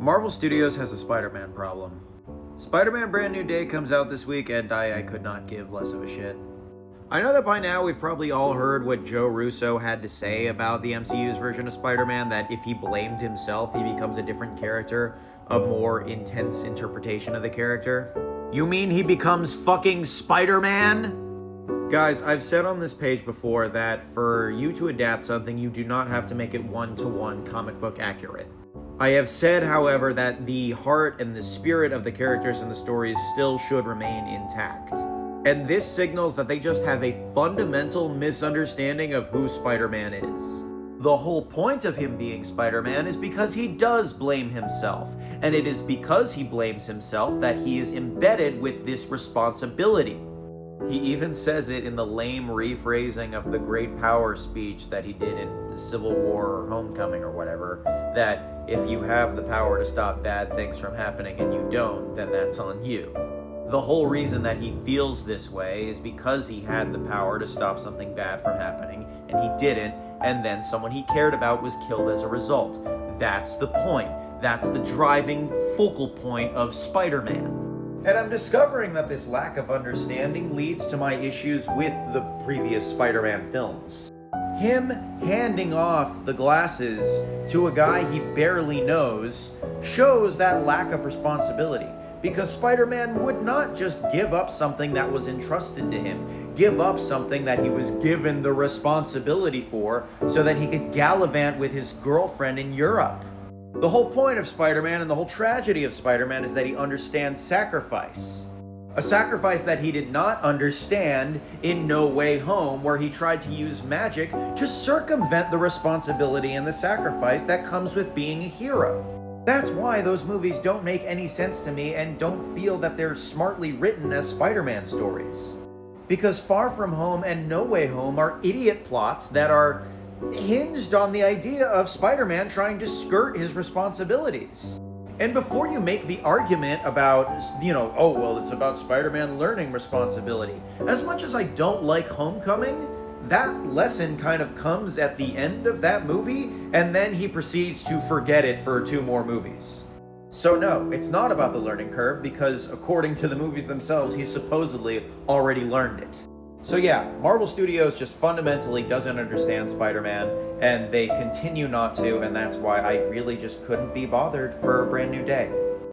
Marvel Studios has a Spider-Man problem. Spider-Man Brand New Day comes out this week, and I could not give less of a shit. I know that by now we've probably all heard what Joe Russo had to say about the MCU's version of Spider-Man, that if he blamed himself, he becomes a different character, a more intense interpretation of the character. You mean he becomes fucking Spider-Man? Guys, I've said on this page before that for you to adapt something, you do not have to make it one-to-one comic book accurate. I have said, however, that the heart and the spirit of the characters and the stories still should remain intact. And this signals that they just have a fundamental misunderstanding of who Spider-Man is. The whole point of him being Spider-Man is because he does blame himself, and it is because he blames himself that he is embedded with this responsibility. He even says it in the lame rephrasing of the Great Power speech that he did in the Civil War or Homecoming or whatever, that if you have the power to stop bad things from happening and you don't, then that's on you. The whole reason that he feels this way is because he had the power to stop something bad from happening, and he didn't, and then someone he cared about was killed as a result. That's the point. That's the driving focal point of Spider-Man. And I'm discovering that this lack of understanding leads to my issues with the previous Spider-Man films. Him handing off the glasses to a guy he barely knows shows that lack of responsibility, because Spider-Man would not just give up something that was entrusted to him, give up something that he was given the responsibility for so that he could gallivant with his girlfriend in Europe. The whole point of Spider-Man and the whole tragedy of Spider-Man is that he understands sacrifice. A sacrifice that he did not understand in No Way Home, where he tried to use magic to circumvent the responsibility and the sacrifice that comes with being a hero. That's why those movies don't make any sense to me and don't feel that they're smartly written as Spider-Man stories. Because Far From Home and No Way Home are idiot plots that are hinged on the idea of Spider-Man trying to skirt his responsibilities. And before you make the argument about, oh, well, it's about Spider-Man learning responsibility, as much as I don't like Homecoming, that lesson kind of comes at the end of that movie, and then he proceeds to forget it for 2 more movies. So no, it's not about the learning curve, because according to the movies themselves, he supposedly already learned it. So yeah, Marvel Studios just fundamentally doesn't understand Spider-Man, and they continue not to, and that's why I really just couldn't be bothered for a Brand New Day.